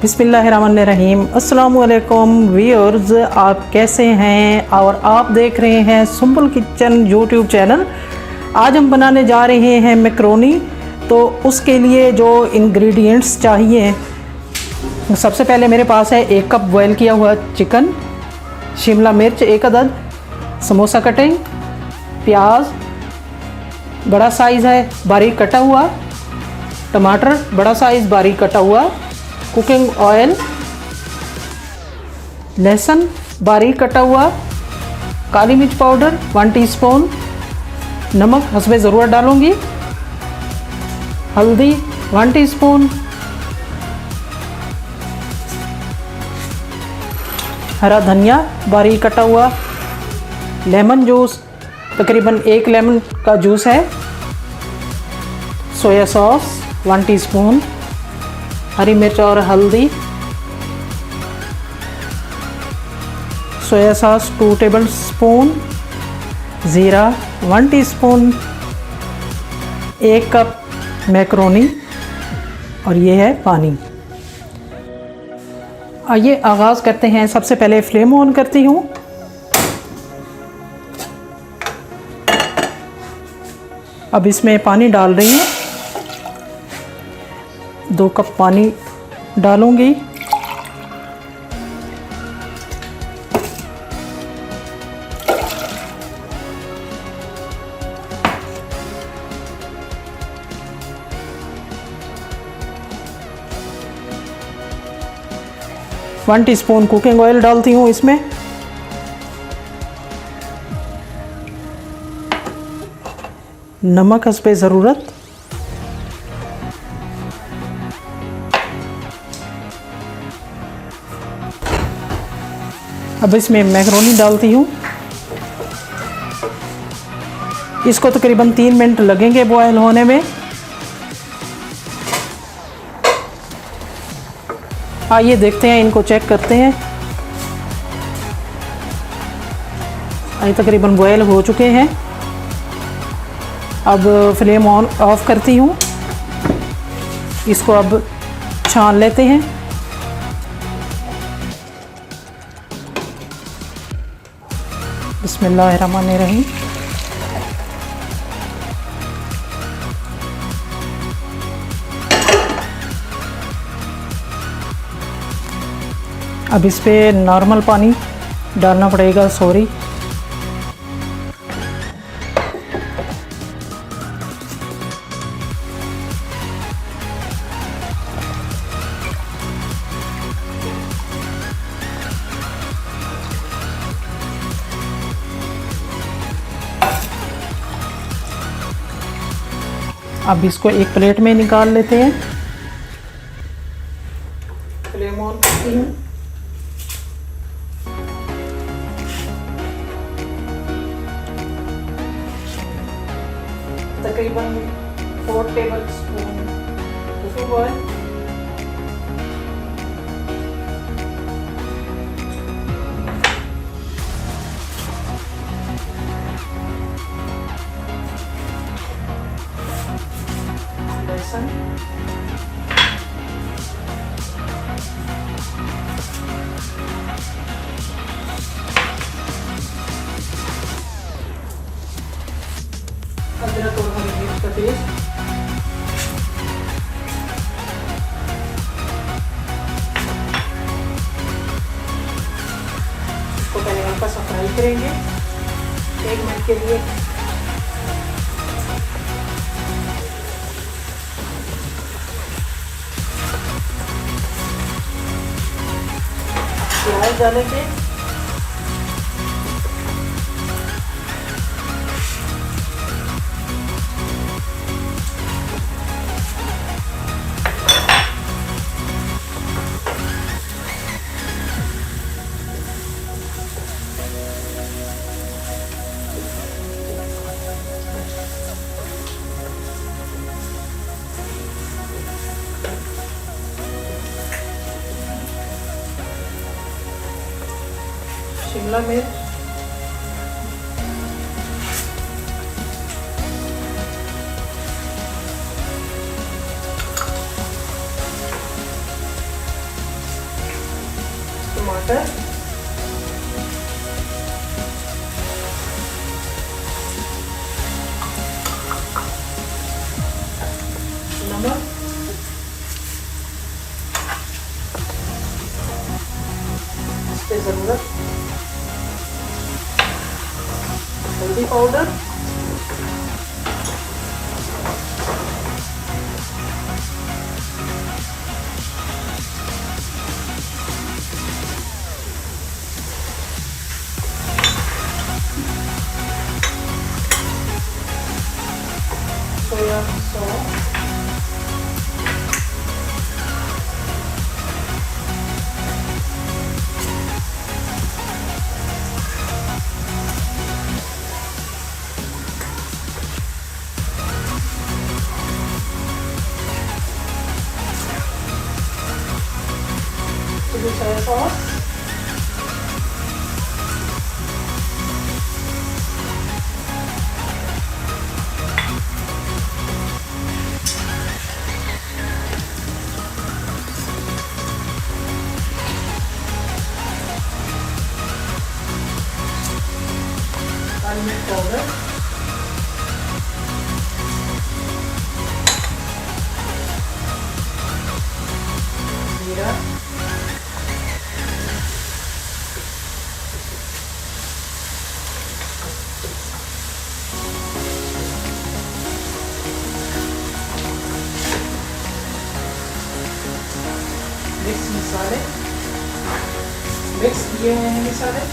बिस्मिल्लाहिर्रहमानिर्रहीम। अस्सलामुअलैकुम व्यूअर्स, आप कैसे हैं? और आप देख रहे हैं सुम्बुल किचन यूट्यूब चैनल। आज हम बनाने जा रहे हैं मैकरोनी। तो उसके लिए जो इंग्रेडिएंट्स चाहिए, सबसे पहले मेरे पास है 1 कप बॉयल किया हुआ चिकन, शिमला मिर्च 1 अदद, समोसा कटिंग, प्याज बड़ा साइज़ है बारीक कटा हुआ, टमाटर बड़ा साइज़ बारीक कटा हुआ, कुकिंग ऑयल, लहसुन बारीक कटा हुआ, काली मिर्च पाउडर 1 टीस्पून, नमक हस्बे ज़रूरत डालूंगी, हल्दी 1 टीस्पून, हरा धनिया बारीक कटा हुआ, लेमन जूस तकरीबन 1 लेमन का जूस है, सोया सॉस 1 टीस्पून, हरी मिर्च और हल्दी, सोया सॉस 2 टेबल स्पून, ज़ीरा 1 टीस्पून, 1 कप मैकरोनी और ये है पानी। आइए आगाज़ करते हैं। सबसे पहले फ्लेम ऑन करती हूँ। अब इसमें पानी डाल रही हूँ, 2 कप पानी डालूंगी। वन टीस्पून कुकिंग ऑयल डालती हूँ इसमें। नमक हस्बे ज़रूरत, अब इसमें मैकरोनी डालती हूँ। इसको तकरीबन 3 मिनट लगेंगे बॉयल होने में। आइए देखते हैं, इनको चेक करते हैं। ये तकरीबन बॉयल हो चुके हैं। अब फ्लेम ऑन ऑफ करती हूँ। इसको अब छान लेते हैं। बिस्मिल्लाहिर्रहमानिर्रहीम। अब इस पे नॉर्मल पानी डालना पड़ेगा, सॉरी। अब इसको एक प्लेट में निकाल लेते हैं। फ्लेम ऑन करती हूँ। तकरीबन 4 टेबल स्पून कुकिंग ऑयल, लहसुन, अदरक और हरी मिर्च का पेस्ट, इसको पहले हल्का सा फ्राई करेंगे 1 मिनट के लिए। प्याज डालेंगे, शिमला मिर्च, टमाटर, नमक, इस पे ज़रूरत हल्दी powder, soya sauce, chilli soya sauce, काली मिर्च पाउडर, जीरा, मिक्स मसाले, मिक्स किए हुए हैं मसाले,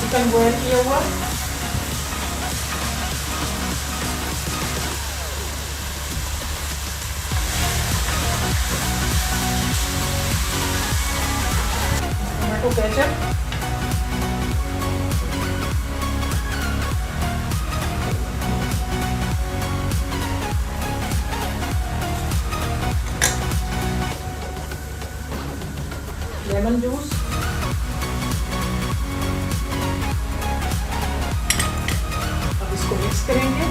चिकन बॉयल किया हुआ, टमाटो केचप, लेमन जूस, अब इसको मिक्स करेंगे।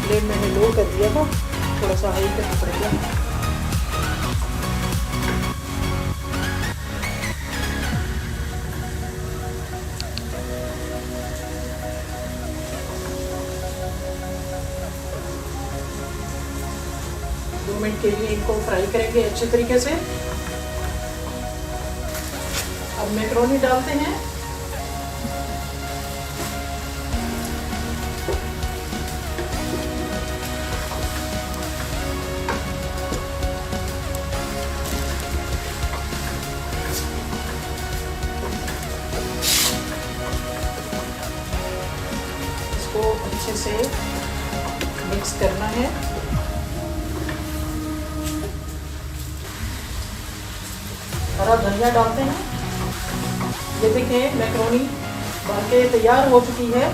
फ्लेम मैंने लो कर दिया था, थोड़ा सा हाई करना पड़ेगा। दो मिनट के लिए इनको फ्राई करेंगे अच्छे तरीके से। अब मैक्रोनी डालते हैं। इसको अच्छे से मिक्स करना है। हरा धनिया डालते हैं। ये देखें मैक्रोनी बन के तैयार हो चुकी है।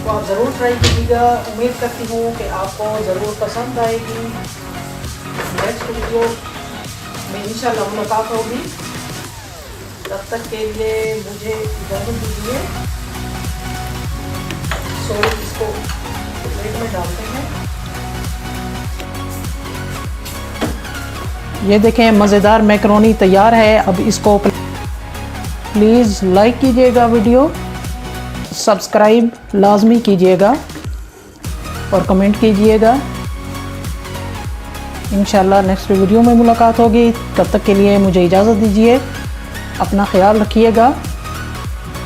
तो आप ज़रूर ट्राई कीजिएगा। उम्मीद करती हूँ कि आपको ज़रूर पसंद आएगी। नेक्स्ट वीडियो में इंशाल्लाह मुलाकात होगी। तब तक के लिए मुझे इजाज़त दीजिए। सॉरी, इसको प्लेट में डालते हैं। ये देखें मज़ेदार मैक्रोनी तैयार है। अब इसको प्लीज़ लाइक कीजिएगा, वीडियो सब्सक्राइब लाजमी कीजिएगा और कमेंट कीजिएगा। इंशाल्लाह नेक्स्ट वीडियो में मुलाकात होगी। तब तक के लिए मुझे इजाज़त दीजिए। अपना ख्याल रखिएगा।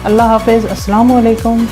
अल्लाह हाफ़िज़। अस्सलामु अलैकुम।